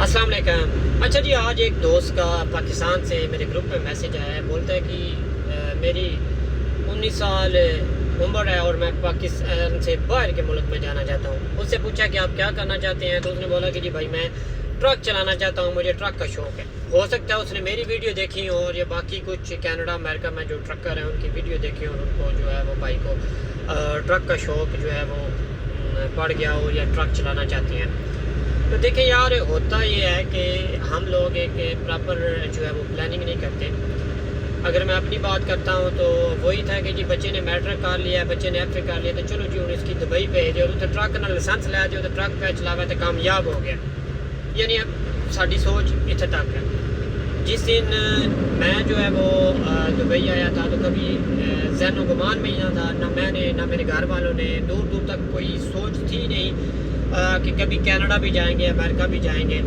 السلام علیکم۔ اچھا جی، آج ایک دوست کا پاکستان سے میرے گروپ میں میسیج آیا ہے، بولتا ہے کہ میری 19 سال عمر ہے اور میں پاکستان سے باہر کے ملک میں جانا چاہتا ہوں۔ اس سے پوچھا کہ آپ کیا کرنا چاہتے ہیں، تو اس نے بولا کہ جی بھائی میں ٹرک چلانا چاہتا ہوں، مجھے ٹرک کا شوق ہے۔ ہو سکتا ہے اس نے میری ویڈیو دیکھی اور یا باقی کچھ کینیڈا امریکہ میں جو ٹرکر ہیں ان کی ویڈیو دیکھی اور ان کو جو ہے وہ بھائی کو ٹرک کا شوق جو ہے وہ پڑ گیا ہو یا ٹرک چلانا چاہتے ہیں۔ تو دیکھیں یار، ہوتا یہ ہے کہ ہم لوگ ایک پراپر جو ہے وہ پلاننگ نہیں کرتے۔ اگر میں اپنی بات کرتا ہوں تو وہی تھا کہ جی بچے نے میٹرک کر لیا، بچے نے ایف اے کر لیا، تو چلو جی ہوں اس کی دبئی بھیج دیو، تو ٹرک نہ لائسنس لے دیو، تو ٹرک پہ چلاوا تو کامیاب ہو گیا۔ یعنی اب ساری سوچ اتنے تک ہے۔ جس دن میں جو ہے وہ دبئی آیا تھا تو کبھی ذہن و گمان میں ہی نہ تھا، نہ میں نے نہ میرے گھر والوں نے، دور دور تک کوئی سوچ تھی نہیں کہ کبھی کینیڈا بھی جائیں گے، امریکہ بھی جائیں گے۔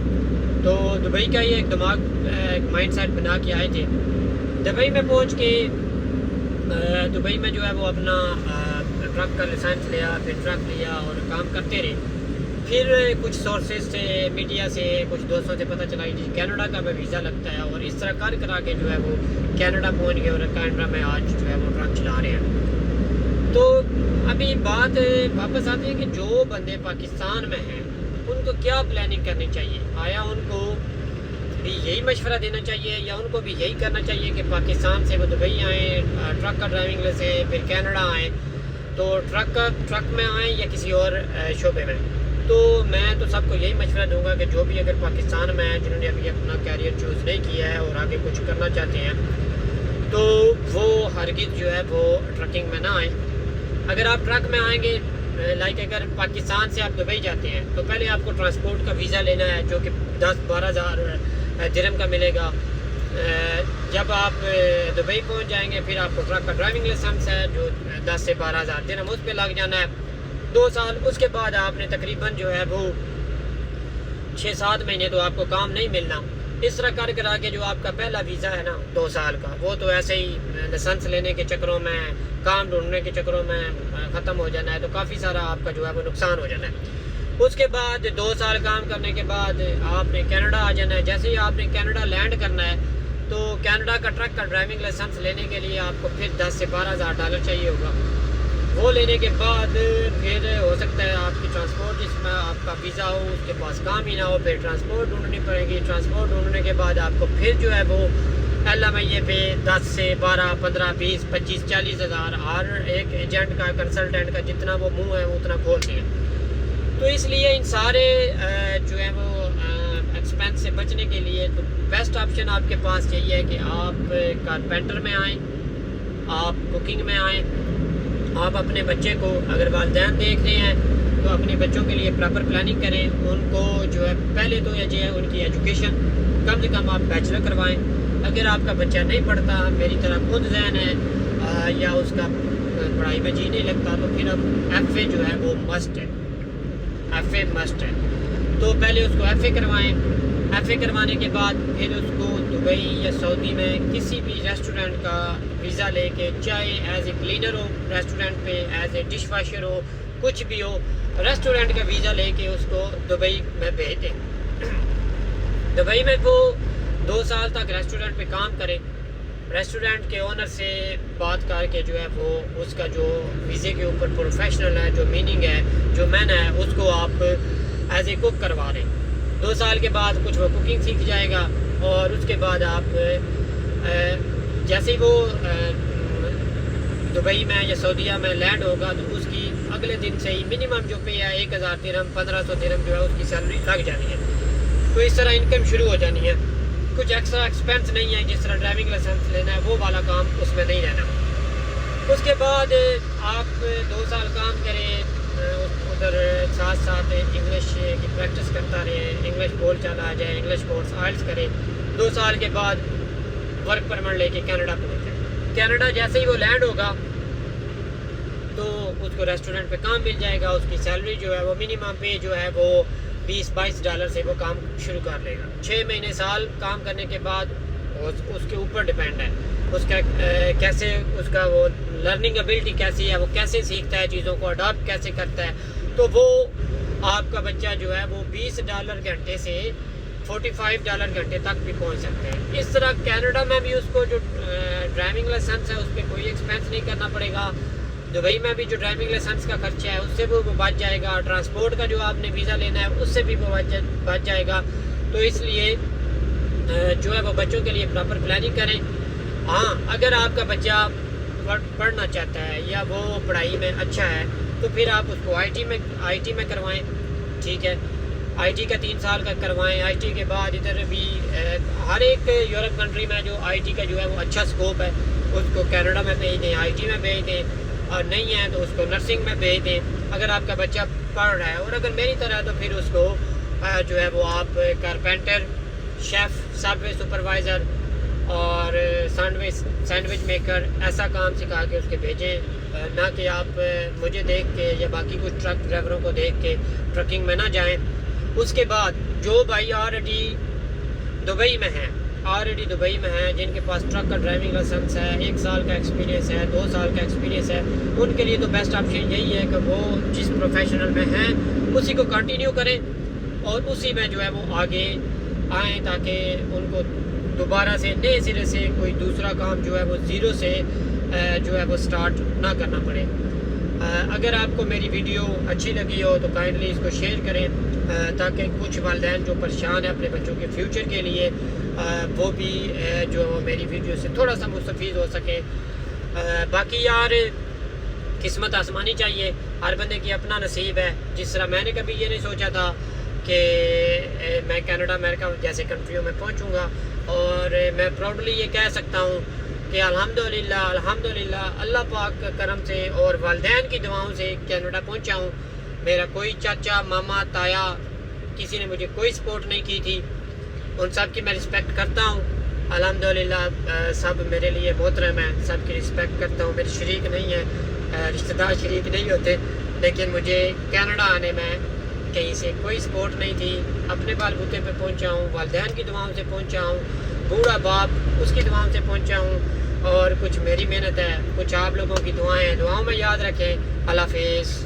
تو دبئی کا یہ ایک دماغ ایک مائنڈ سیٹ بنا کے آئے تھے۔ دبئی میں پہنچ کے دبئی میں جو ہے وہ اپنا ٹرک کا لائسنس لیا، پھر ٹرک لیا اور کام کرتے رہے۔ پھر کچھ سورسز سے، میڈیا سے، کچھ دوستوں سے پتہ چلا کہ کینیڈا کا بھی ویزا لگتا ہے، اور اس طرح کرا کے جو ہے وہ کینیڈا پہنچ گئے اور کینیڈا میں آج جو ہے وہ ٹرک چلا رہے ہیں۔ تو ابھی بات واپس آتی ہے کہ جو بندے پاکستان میں ہیں ان کو کیا پلاننگ کرنی چاہیے؟ آیا ان کو بھی یہی مشورہ دینا چاہیے یا ان کو بھی یہی کرنا چاہیے کہ پاکستان سے وہ دبئی آئیں، ٹرک کا ڈرائیونگ لے پھر کینیڈا آئیں، تو ٹرک میں آئیں یا کسی اور شعبے میں؟ تو میں تو سب کو یہی مشورہ دوں گا کہ جو بھی اگر پاکستان میں ہیں، جنہوں نے ابھی اپنا کیریئر چوز نہیں کیا ہے اور آگے کچھ کرنا چاہتے ہیں، تو وہ ہرگز جو ہے وہ ٹرکنگ میں نہ آئیں۔ اگر آپ ٹرک میں آئیں گے، لائک اگر پاکستان سے آپ دبئی جاتے ہیں تو پہلے آپ کو ٹرانسپورٹ کا ویزا لینا ہے جو کہ 10-12 ہزار درہم کا ملے گا۔ جب آپ دبئی پہنچ جائیں گے پھر آپ کو ٹرک کا ڈرائیونگ لائسنس ہے جو 10 سے 12 ہزار درہم اس پہ لگ جانا ہے 2 سال۔ اس کے بعد آپ نے تقریباً جو ہے وہ 6-7 مہینے تو آپ کو کام نہیں ملنا۔ اس طرح کرا کے جو آپ کا پہلا ویزا ہے نا 2 سال کا، وہ تو ایسے ہی لائسنس لینے کے چکروں میں، کام ڈھونڈنے کے چکروں میں ختم ہو جانا ہے، تو کافی سارا آپ کا جو ہے وہ نقصان ہو جانا ہے۔ اس کے بعد 2 سال کام کرنے کے بعد آپ نے کینیڈا آ جانا ہے۔ جیسے ہی آپ نے کینیڈا لینڈ کرنا ہے تو کینیڈا کا ٹرک کا ڈرائیونگ لائسنس لینے کے لیے آپ کو پھر 10 سے 12 ہزار ڈالر چاہیے ہوگا۔ وہ لینے کے بعد پھر ہو سکتا ہے آپ کی ٹرانسپورٹ، جس میں آپ کا ویزا ہو اس کے پاس کام ہی نہ ہو، پھر ٹرانسپورٹ ڈھونڈنی پڑے گی۔ ٹرانسپورٹ ڈھونڈنے کے بعد آپ کو پھر جو ہے وہ LMIA پہ 10 سے 12 15 20 25 40 ہزار ہر ایک ایجنٹ کا، کنسلٹنٹ کا جتنا وہ منہ ہے اتنا کھولتے ہیں۔ تو اس لیے ان سارے جو ہے وہ ایکسپینس سے بچنے کے لیے تو بیسٹ آپشن آپ کے پاس یہی ہے کہ آپ کارپینٹر میں آئیں، آپ کوکنگ میں آئیں، آپ اپنے بچے کو اگر والدین دیکھ رہے ہیں تو اپنے بچوں کے لیے پراپر پلاننگ کریں۔ ان کو جو ہے پہلے تو یہ ہے ان کی ایجوکیشن کم سے کم آپ بیچلر کروائیں۔ اگر آپ کا بچہ نہیں پڑھتا، میری طرح خود ذہن ہے یا اس کا پڑھائی میں جی نہیں لگتا، تو پھر اب ایف اے جو ہے وہ مسٹ ہے، ایف اے مسٹ ہے۔ تو پہلے اس کو ایف اے کروائیں۔ ایف اے کروانے کے بعد پھر اس کو دبئی یا سعودی میں کسی بھی ریسٹورینٹ کا ویزا لے کے، چاہے as a cleaner who restaurant پہ، ایز اے ڈش واشر ہو، کچھ بھی ہو، ریسٹورینٹ کا ویزا لے کے اس کو دبئی میں بھیج دیں۔ دبئی میں وہ 2 سال تک ریسٹورینٹ پہ کام کرے، ریسٹورینٹ کے اونر سے بات کر کے جو ہے وہ اس کا جو ویزے کے اوپر پروفیشنل ہے، جو میننگ ہے، جو مین ہے، اس کو آپ ایز اے کوک کروا لیں۔ 2 سال کے بعد کچھ وہ کوکنگ سیکھ جائے گا، اور اس کے بعد آپ جیسے ہی وہ دبئی میں یا سعودیہ میں لینڈ ہوگا تو اس کی اگلے دن سے ہی منیمم جو پے ہے 1000 درہم 1500 درہم جو ہے اس کی سیلری لگ جانی ہے۔ تو اس طرح انکم شروع ہو جانی ہے۔ کچھ ایکسٹرا ایکسپینس نہیں ہے، جس طرح ڈرائیونگ لائسنس لینا ہے وہ والا کام اس میں نہیں رہنا۔ اس کے بعد آپ 2 سال کام کریں، ادھر ساتھ ساتھ انگلش کی پریکٹس کرتا رہے، انگلش بول چلا جائے، انگلش کورس آئلٹس کرے۔ 2 سال کے بعد ورک پرمٹ لے کے کینیڈا پہنچ جائے۔ کینیڈا جیسے ہی وہ لینڈ ہوگا تو اس کو ریسٹورینٹ پہ کام مل جائے گا، اس کی سیلری جو ہے وہ منیمم پے جو ہے وہ 20-22 ڈالر سے وہ کام شروع کر لے گا۔ 6 مہینے سال کام کرنے کے بعد اس کے اوپر ڈیپینڈ ہے اس کا کیسے، اس کا وہ لرننگ ابیلٹی کیسی ہے، وہ کیسے سیکھتا ہے چیزوں کو، اڈاپٹ کیسے کرتا ہے۔ تو وہ آپ کا بچہ جو ہے وہ $20 گھنٹے سے $45 گھنٹے تک بھی پہنچ سکتے ہیں. اس طرح کینیڈا میں بھی اس کو جو ڈرائیونگ لائسنس ہے اس پہ کوئی ایکسپینس نہیں کرنا پڑے گا. دبئی میں بھی جو ڈرائیونگ لائسنس کا خرچہ ہے اس سے بھی وہ بچ جائے گا. ٹرانسپورٹ کا جو آپ نے ویزا لینا ہے اس سے بھی وہ بچ جائے گا. تو اس لیے جو ہے وہ بچوں کے لیے پراپر پلاننگ کریں. ہاں اگر آپ کا بچہ پڑھنا چاہتا ہے یا وہ پڑھائی میں اچھا ہے تو پھر آپ اس کو آئی ٹی میں کروائیں. ٹھیک ہے, آئی ٹی کا 3 سال کا کروائیں. آئی ٹی کے بعد ادھر بھی ہر ایک یورپ کنٹری میں جو آئی ٹی کا جو ہے وہ اچھا سکوپ ہے اس کو کینیڈا میں بھیج دیں, آئی ٹی میں بھیج دیں, اور نہیں ہے تو اس کو نرسنگ میں بھیج دیں اگر آپ کا بچہ پڑھ رہا ہے. اور اگر میری طرح تو پھر اس کو جو ہے وہ آپ کارپینٹر, شیف, سب وے سپروائزر اور سینڈوچ میکر ایسا کام سکھا کے اس کے بھیجیں, نہ کہ آپ مجھے دیکھ کے یا باقی کچھ ٹرک ڈرائیوروں کو دیکھ کے ٹرکنگ میں نہ جائیں. اس کے بعد جو بھائی آلریڈی دبئی میں ہیں جن کے پاس ٹرک کا ڈرائیونگ لائسنس ہے, 1 سال کا ایکسپیرینس ہے, 2 سال کا ایکسپیرینس ہے, ان کے لیے تو بیسٹ آپشن یہی ہے کہ وہ جس پروفیشنل میں ہیں اسی کو کنٹینیو کریں اور اسی میں جو ہے وہ آگے آئیں تاکہ ان کو دوبارہ سے نئے سرے سے کوئی دوسرا کام جو ہے وہ زیرو سے جو ہے وہ سٹارٹ نہ کرنا پڑے. اگر آپ کو میری ویڈیو اچھی لگی ہو تو کائنڈلی اس کو شیئر کریں تاکہ کچھ والدین جو پریشان ہیں اپنے بچوں کے فیوچر کے لیے وہ بھی جو میری ویڈیو سے تھوڑا سا مستفید ہو سکیں. باقی یار قسمت آسمانی چاہیے, ہر بندے کی اپنا نصیب ہے. جس طرح میں نے کبھی یہ نہیں سوچا تھا کہ میں کینیڈا امریکہ جیسے کنٹریوں میں پہنچوں گا, اور میں پراؤڈلی یہ کہہ سکتا ہوں کہ الحمدللہ اللہ پاک کا کرم سے اور والدین کی دعاؤں سے کینیڈا پہنچا ہوں. میرا کوئی چاچا, ماما, تایا کسی نے مجھے کوئی سپورٹ نہیں کی تھی. ان سب کی میں رسپیکٹ کرتا ہوں. الحمدللہ سب میرے لیے محترم ہیں, سب کی رسپیکٹ کرتا ہوں. میرے شریک نہیں ہیں, رشتہ دار شریک نہیں ہوتے, لیکن مجھے کینیڈا آنے میں کہیں سے کوئی سپورٹ نہیں تھی. اپنے بال بوتے پہ پہنچا ہوں, والدین کی دعاؤں سے پہنچا ہوں, بوڑھا باپ اس کی دعاؤں سے پہنچا ہوں, اور کچھ میری محنت ہے, کچھ آپ لوگوں کی دعائیں ہیں. دعاؤں میں یاد رکھیں. اللہ حافظ.